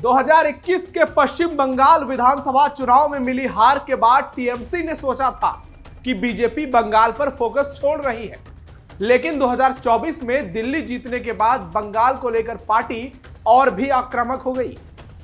2021 के पश्चिम बंगाल विधानसभा चुनाव में मिली हार के बाद टीएमसी ने सोचा था कि बीजेपी बंगाल पर फोकस छोड़ रही है, लेकिन 2024 में दिल्ली जीतने के बाद बंगाल को लेकर पार्टी और भी आक्रामक हो गई।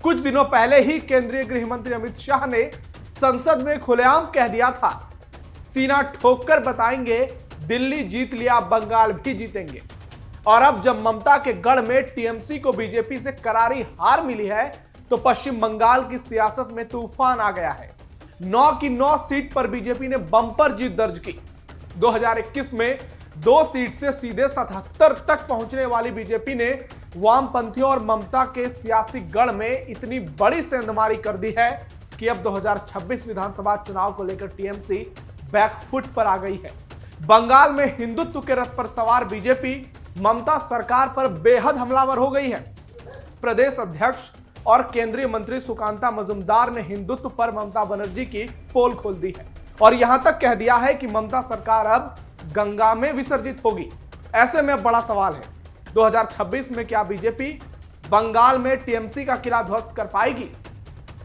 कुछ दिनों पहले ही केंद्रीय गृह मंत्री अमित शाह ने संसद में खुलेआम कह दिया था, सीना ठोककर बताएंगे दिल्ली जीत लिया बंगाल भी जीतेंगे। और अब जब ममता के गढ़ में टीएमसी को बीजेपी से करारी हार मिली है तो पश्चिम बंगाल की सियासत में तूफान आ गया है। 9 की 9 सीट पर बीजेपी ने बम्पर जीत दर्ज की। 2021 में 2 सीट से सीधे 77 तक पहुंचने वाली बीजेपी ने वामपंथियों और ममता के सियासी गढ़ में इतनी बड़ी सेंधमारी कर दी है कि अब 2026 विधानसभा चुनाव को लेकर टीएमसी बैकफुट पर आ गई है। बंगाल में हिंदुत्व के रथ पर सवार बीजेपी ममता सरकार पर बेहद हमलावर हो गई है। प्रदेश अध्यक्ष और केंद्रीय मंत्री सुकांता मजुमदार ने हिंदुत्व पर ममता बनर्जी की पोल खोल दी है और यहां तक कह दिया है कि ममता सरकार अब गंगा में विसर्जित होगी। ऐसे में बड़ा सवाल है, 2026 में क्या बीजेपी बंगाल में टीएमसी का किला ध्वस्त कर पाएगी?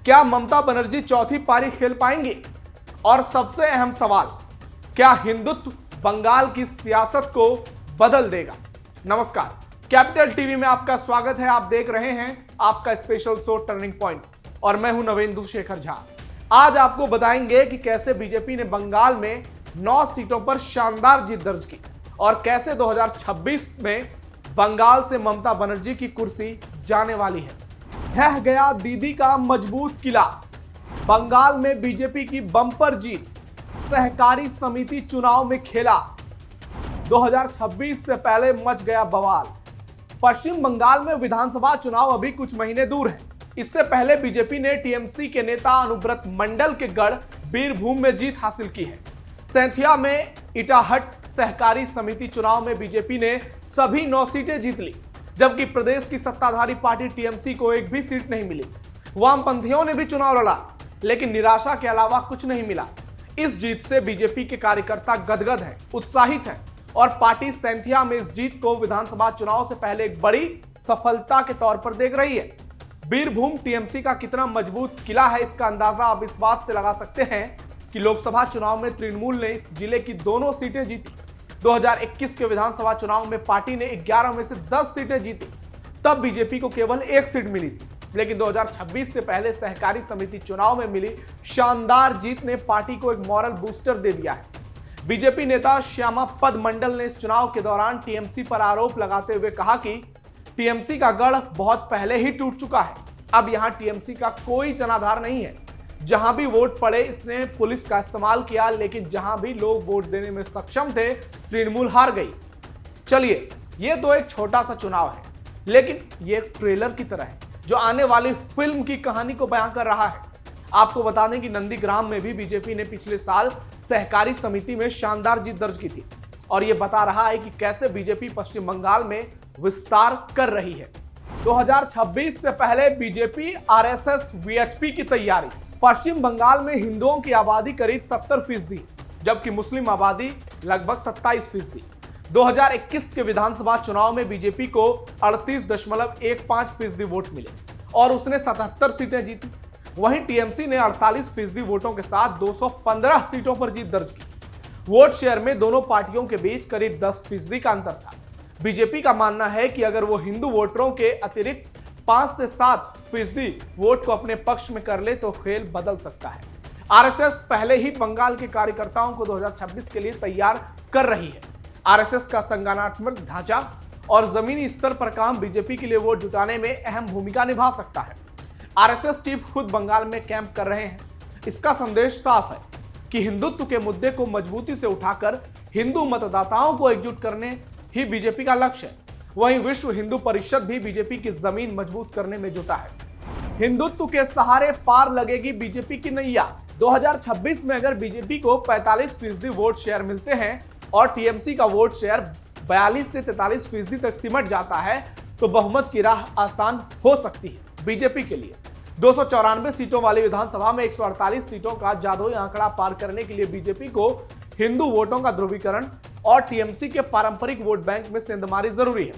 क्या ममता बनर्जी चौथी पारी खेल पाएंगी? और सबसे अहम सवाल, क्या हिंदुत्व बंगाल की सियासत को बदल देगा? नमस्कार, कैपिटल टीवी में आपका स्वागत है। आप देख रहे हैं आपका स्पेशल शो टर्निंग पॉइंट और मैं हूं नवेंदु शेखर झा। आज आपको बताएंगे कि कैसे बीजेपी ने बंगाल में 9 सीटों पर शानदार जीत दर्ज की और कैसे 2026 में बंगाल से ममता बनर्जी की कुर्सी जाने वाली है। ढह गया दीदी का मजबूत किला, बंगाल में बीजेपी की बम्पर जीत, सहकारी समिति चुनाव में खेला, 2026 से पहले मच गया बवाल। पश्चिम बंगाल में विधानसभा चुनाव अभी कुछ महीने दूर है। इससे पहले बीजेपी ने टीएमसी के नेता अनुव्रत मंडल के गढ़ बीरभूम में जीत हासिल की है। सैंथिया में इटाहट सहकारी समिति चुनाव में बीजेपी ने सभी 9 सीटें जीत ली, जबकि प्रदेश की सत्ताधारी पार्टी टीएमसी को एक भी सीट नहीं मिली। वामपंथियों ने भी चुनाव लड़ा, लेकिन निराशा के अलावा कुछ नहीं मिला। इस जीत से बीजेपी के कार्यकर्ता गदगद हैं, उत्साहित हैं और पार्टी सैंथिया में इस जीत को विधानसभा चुनाव से पहले एक बड़ी सफलता के तौर पर देख रही है। बीरभूम टीएमसी का कितना मजबूत किला है, इसका अंदाजा आप इस बात से लगा सकते हैं कि लोकसभा चुनाव में तृणमूल ने इस जिले की दोनों सीटें जीती। 2021 के विधानसभा चुनाव में पार्टी ने 11 में से 10 सीटें जीती, तब बीजेपी को केवल 1 सीट मिली थी। लेकिन 2026 से पहले सहकारी समिति चुनाव में मिली शानदार जीत ने पार्टी को एक मॉरल बूस्टर दे दिया है। बीजेपी नेता श्यामा पद मंडल ने इस चुनाव के दौरान टीएमसी पर आरोप लगाते हुए कहा कि टीएमसी का गढ़ बहुत पहले ही टूट चुका है, अब यहां टीएमसी का कोई जनाधार नहीं है। जहां भी वोट पड़े इसने पुलिस का इस्तेमाल किया, लेकिन जहां भी लोग वोट देने में सक्षम थे तृणमूल हार गई। चलिए, ये तो एक छोटा सा चुनाव है, लेकिन ये एक ट्रेलर की तरह है जो आने वाली फिल्म की कहानी को बयां कर रहा है। आपको बता दें कि नंदीग्राम में भी बीजेपी ने पिछले साल सहकारी समिति में शानदार जीत दर्ज की थी और यह बता रहा है कि कैसे बीजेपी पश्चिम बंगाल में विस्तार कर रही है। 2026 से पहले बीजेपी आरएसएस वीएचपी की तैयारी। पश्चिम बंगाल में हिंदुओं की आबादी करीब 70%, जबकि मुस्लिम आबादी लगभग 27%। 2021 के विधानसभा चुनाव में बीजेपी को 38.15% वोट मिले और उसने 77 सीटें जीती। वहीं टीएमसी ने 48% वोटों के साथ 215 सीटों पर जीत दर्ज की। वोट शेयर में दोनों पार्टियों के बीच करीब 10% का अंतर था। बीजेपी का मानना है कि अगर वो हिंदू वोटरों के अतिरिक्त 5 से 7% वोट को अपने पक्ष में कर ले तो खेल बदल सकता है। आरएसएस पहले ही बंगाल के कार्यकर्ताओं को 2026 के लिए तैयार कर रही है। आरएसएस का संगठनात्मक ढांचा और जमीनी स्तर पर काम बीजेपी के लिए वोट जुटाने में अहम भूमिका निभा सकता है। आरएसएस चीफ खुद बंगाल में कैंप कर रहे हैं। इसका संदेश साफ है कि हिंदुत्व के मुद्दे को मजबूती से उठाकर हिंदू मतदाताओं को एकजुट करने ही बीजेपी का लक्ष्य है। वहीं विश्व हिंदू परिषद भी बीजेपी की जमीन मजबूत करने में जुटा है। हिंदुत्व के सहारे पार लगेगी बीजेपी की नैया। 2026 में अगर बीजेपी को 45% वोट शेयर मिलते हैं और टीएमसी का वोट शेयर 42 से 43% तक सिमट जाता है तो बहुमत की राह आसान हो सकती है बीजेपी के लिए। 294 सीटों वाली विधानसभा में 148 सीटों का जादुई आंकड़ा पार करने के लिए बीजेपी को हिंदू वोटों का ध्रुवीकरण और टीएमसी के पारंपरिक वोट बैंक में सेंधमारी जरूरी है।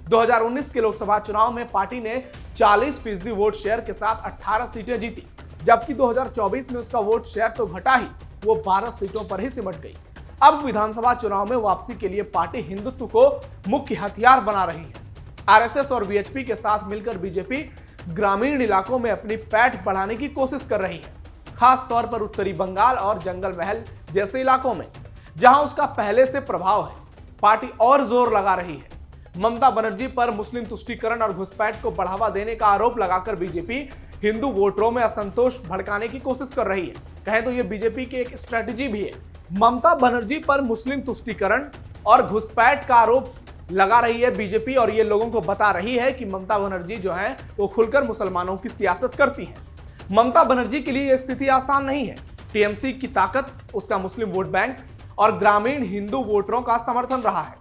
2019 के लोकसभा चुनाव में पार्टी ने 40% वोट शेयर के साथ 18 सीटें जीती, जबकि 2024 में उसका वोट शेयर तो घटा ही, वो 12 सीटों पर ही सिमट गई। अब विधानसभा चुनाव में वापसी के लिए पार्टी हिंदुत्व को मुख्य हथियार बना रही है। आरएसएस और बीएचपी के साथ मिलकर बीजेपी ग्रामीण इलाकों में अपनी पैठ बढ़ाने की कोशिश कर रही है, खास तौर पर उत्तरी बंगाल और जंगल महल जैसे इलाकों में, जहां उसका पहले से प्रभाव है। पार्टी और जोर लगा रही है। ममता बनर्जी पर मुस्लिम तुष्टीकरण और घुसपैठ को बढ़ावा देने का आरोप लगाकर बीजेपी हिंदू वोटरों में असंतोष भड़काने की कोशिश कर रही है। कहें तो ये बीजेपी की एक स्ट्रेटजी भी है। ममता बनर्जी पर मुस्लिम तुष्टीकरण और घुसपैठ का आरोप लगा रही है बीजेपी, और ये लोगों को बता रही है कि ममता बनर्जी जो है वो खुलकर मुसलमानों की सियासत करती है। ममता बनर्जी के लिए यह स्थिति आसान नहीं है। टीएमसी की ताकत उसका मुस्लिम वोट बैंक और ग्रामीण हिंदू वोटरों का समर्थन रहा है।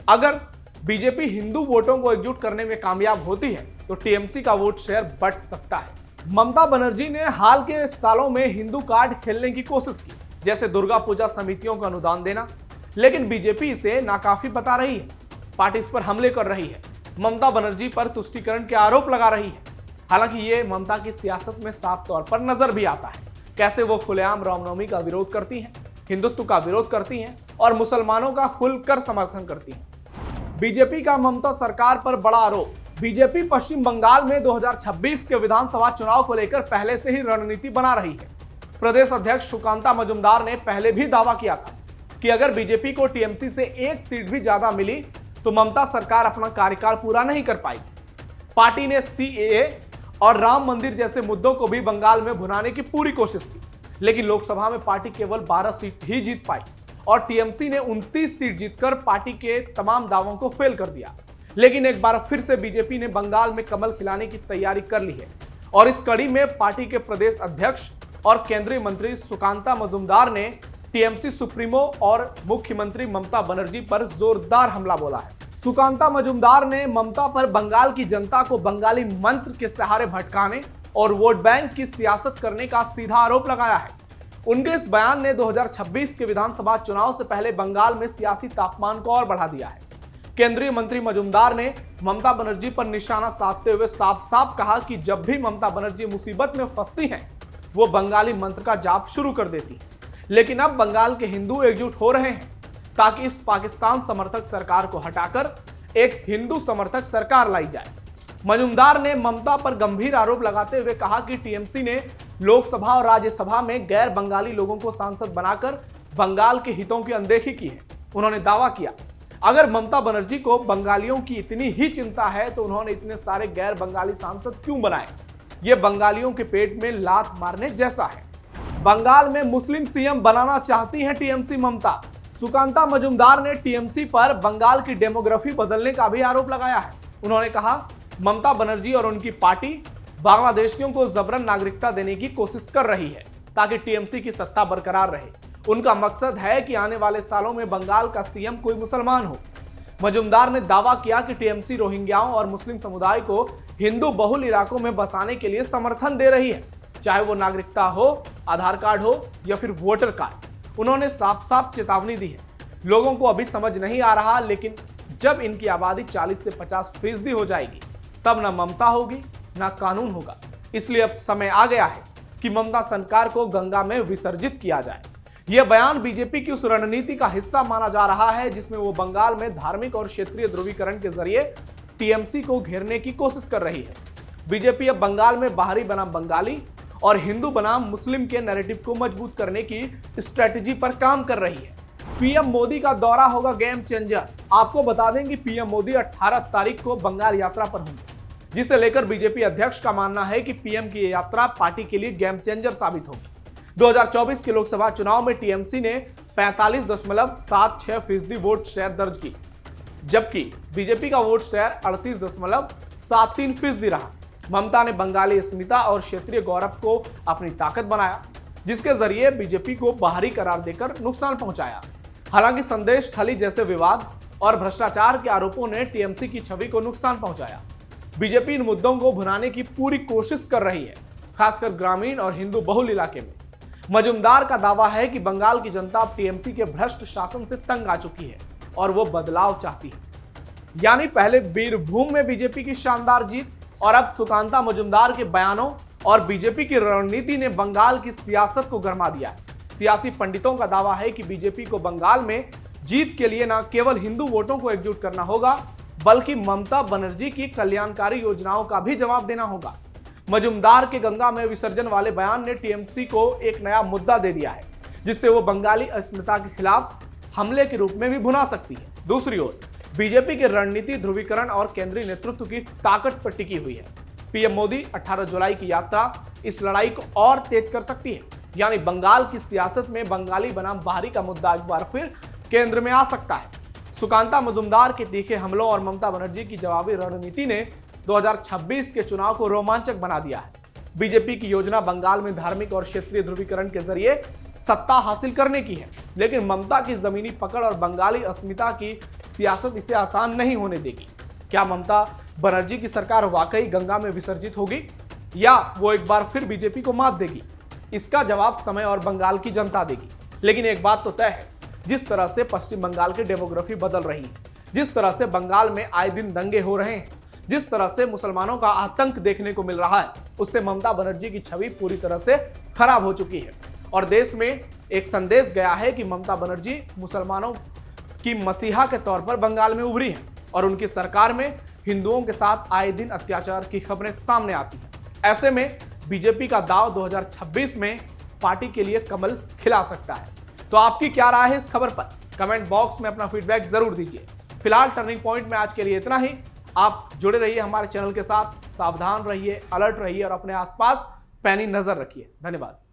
अगर बीजेपी हिंदू वोटों को एकजुट करने में कामयाब होती है तो टीएमसी का वोट शेयर बढ़ सकता है। ममता बनर्जी ने हाल के सालों में हिंदू कार्ड खेलने की कोशिश की, जैसे दुर्गा पूजा समितियों को अनुदान देना, लेकिन बीजेपी इसे नाकाफी बता रही है। पार्टी इस पर हमले कर रही है, ममता बनर्जी पर तुष्टीकरण के आरोप लगा रही है। हालांकि ये ममता की सियासत में साफ तौर पर नजर भी आता है। कैसे वो खुलेआम रामनवमी का विरोध करती हैं, हिंदुत्व का विरोध करती हैं और मुसलमानों का खुलकर समर्थन करती हैं। बीजेपी का ममता सरकार पर बड़ा आरोप। बीजेपी पश्चिम बंगाल में 2026 के विधानसभा चुनाव को लेकर पहले से ही रणनीति बना रही है। प्रदेश अध्यक्ष सुकांता मजुमदार ने पहले भी दावा किया था कि अगर बीजेपी को टीएमसी से एक सीट भी ज्यादा मिली तो ममता सरकार अपना कार्यकाल पूरा नहीं कर पाएगी। पार्टी ने सीएए और राम मंदिर जैसे मुद्दों को भी बंगाल में भुनाने की पूरी कोशिश की, लेकिन लोकसभा में पार्टी केवल 12 सीट ही जीत पाई और टीएमसी ने 29 सीट जीतकर पार्टी के तमाम दावों को फेल कर दिया। लेकिन एक बार फिर से बीजेपी ने बंगाल में कमल खिलाने की तैयारी कर ली है और इस कड़ी में पार्टी के प्रदेश अध्यक्ष और केंद्रीय मंत्री सुकांता मजुमदार ने टीएमसी सुप्रीमो और मुख्यमंत्री ममता बनर्जी पर जोरदार हमला बोला है। सुकांता मजुमदार ने ममता पर बंगाल की जनता को बंगाली मंत्र के सहारे भटकाने और वोट बैंक की सियासत करने का सीधा आरोप लगाया है। उनके इस बयान ने 2026 के विधानसभा चुनाव से पहले बंगाल में सियासी तापमान को और बढ़ा दिया है। केंद्रीय मंत्री मजुमदार ने ममता बनर्जी पर निशाना साधते हुए साफ साफ कहा कि जब भी ममता बनर्जी मुसीबत में फंसती हैं, वो बंगाली मंत्र का जाप शुरू कर देती है। लेकिन अब बंगाल के हिंदू एकजुट हो रहे हैं ताकि इस पाकिस्तान समर्थक सरकार को हटाकर एक हिंदू समर्थक सरकार लाई जाए। मजुमदार ने ममता पर गंभीर आरोप लगाते हुए कहा कि टीएमसी ने लोकसभा और राज्यसभा में गैर बंगाली लोगों को सांसद बनाकर बंगाल के हितों की अनदेखी की है। उन्होंने दावा किया, अगर ममता बनर्जी को बंगालियों की इतनी ही चिंता है तो उन्होंने इतने सारे गैर बंगाली सांसद क्यों बनाए? ये बंगालियों के पेट में लात मारने जैसा है। बंगाल में मुस्लिम सीएम बनाना चाहती है टीएमसी ममता। सुकांता मजुमदार ने टीएमसी पर बंगाल की डेमोग्राफी बदलने का भी आरोप लगाया है। उन्होंने कहा, ममता बनर्जी और उनकी पार्टी बांग्लादेशियों को जबरन नागरिकता देने की कोशिश कर रही है ताकि टीएमसी की सत्ता बरकरार रहे। उनका मकसद है कि आने वाले सालों में बंगाल का सीएम कोई मुसलमान हो। मजुमदार ने दावा किया कि टीएमसी रोहिंग्याओं और मुस्लिम समुदाय को हिंदू बहुल इलाकों में बसाने के लिए समर्थन दे रही है, चाहे वो नागरिकता हो, आधार कार्ड हो या फिर वोटर कार्ड। उन्होंने साफ साफ चेतावनी दी है। लोगों को अभी समझ नहीं आ रहा, लेकिन जब इनकी आबादी 40 से 50% हो जाएगी तब ना ममता होगी ना कानून होगा। इसलिए अब समय आ गया है कि ममता सरकार को गंगा में विसर्जित किया जाए। यह बयान बीजेपी की उस रणनीति का हिस्सा माना जा रहा है जिसमें वो बंगाल में धार्मिक और क्षेत्रीय ध्रुवीकरण के जरिए टीएमसी को घेरने की कोशिश कर रही है। बीजेपी अब बंगाल में बाहरी बनाम बंगाली और हिंदू बनाम मुस्लिम के नैरेटिव को मजबूत करने की स्ट्रेटजी पर काम कर रही है। पीएम मोदी का दौरा होगा गेम चेंजर। आपको बता दें कि पीएम मोदी 18 तारीख को बंगाल यात्रा पर होंगे, जिसे लेकर बीजेपी अध्यक्ष का मानना है कि पीएम की यात्रा पार्टी के लिए गेम चेंजर साबित होगी। 2024 के लोकसभा चुनाव में टीएमसी ने 45.76% वोट शेयर दर्ज की, जबकि बीजेपी का वोट शेयर 38.73% रहा। ममता ने बंगाली अस्मिता और क्षेत्रीय गौरव को अपनी ताकत बनाया, जिसके जरिए बीजेपी को बाहरी करार देकर नुकसान पहुंचाया। हालांकि संदेश खली जैसे विवाद और भ्रष्टाचार के आरोपों ने टीएमसी की छवि को नुकसान पहुंचाया। बीजेपी इन मुद्दों को भुनाने की पूरी कोशिश कर रही है, खासकर ग्रामीण और हिंदू बहुल इलाके में। मजुमदार का दावा है कि बंगाल की जनता अब टीएमसी के भ्रष्ट शासन से तंग आ चुकी है और वो बदलाव चाहती है। यानी पहले बीरभूम में बीजेपी की शानदार जीत और अब सुकांता मजुमदार के बयानों और बीजेपी की रणनीति ने बंगाल की सियासत को गरमा दिया है। सियासी पंडितों का दावा है कि बीजेपी को बंगाल में जीत के लिए न केवल हिंदू वोटों को एकजुट करना होगा, बल्कि ममता बनर्जी की कल्याणकारी योजनाओं का भी जवाब देना होगा। मजुमदार के गंगा में विसर्जन वाले बयान ने टीएमसी को एक नया मुद्दा दे दिया है, जिससे वो बंगाली अस्मिता के खिलाफ हमले के रूप में भी भुना सकती है। दूसरी ओर बीजेपी की रणनीति ध्रुवीकरण और केंद्रीय नेतृत्व की ताकत पर टिकी हुई है। पीएम मोदी 18 जुलाई की यात्रा इस लड़ाई को और तेज कर सकती है, यानी बंगाल की सियासत में बंगाली बनाम बाहरी का मुद्दा एक बार फिर केंद्र में आ सकता है। सुकांता मजुमदार के तीखे हमलों और ममता बनर्जी की जवाबी रणनीति ने 2026 के चुनाव को रोमांचक बना दिया है। बीजेपी की योजना बंगाल में धार्मिक और क्षेत्रीय ध्रुवीकरण के जरिए सत्ता हासिल करने की है, लेकिन ममता की जमीनी पकड़ और बंगाली अस्मिता की सियासत इसे आसान नहीं होने देगी। क्या ममता बनर्जी की सरकार वाकई गंगा में विसर्जित होगी या वो एक बार फिर बीजेपी को मात देगी? इसका जवाब समय और बंगाल की जनता देगी। लेकिन एक बात तो तय है, जिस तरह से पश्चिम बंगाल की डेमोग्राफी बदल रही है, जिस तरह से बंगाल में आए दिन दंगे हो रहे हैं, जिस तरह से मुसलमानों का आतंक देखने को मिल रहा है, उससे ममता बनर्जी की छवि पूरी तरह से खराब हो चुकी है और देश में एक संदेश गया है कि ममता बनर्जी मुसलमानों की मसीहा के तौर पर बंगाल में उभरी है और उनकी सरकार में हिंदुओं के साथ आए दिन अत्याचार की खबरें सामने आती हैं। ऐसे में बीजेपी का दांव 2026 में पार्टी के लिए कमल खिला सकता है। तो आपकी क्या राय है इस खबर पर? कमेंट बॉक्स में अपना फीडबैक जरूर दीजिए। फिलहाल टर्निंग पॉइंट में आज के लिए इतना ही। आप जुड़े रहिए हमारे चैनल के साथ, सावधान रहिए, अलर्ट रहिए और अपने आसपास पैनी नजर रखिए। धन्यवाद।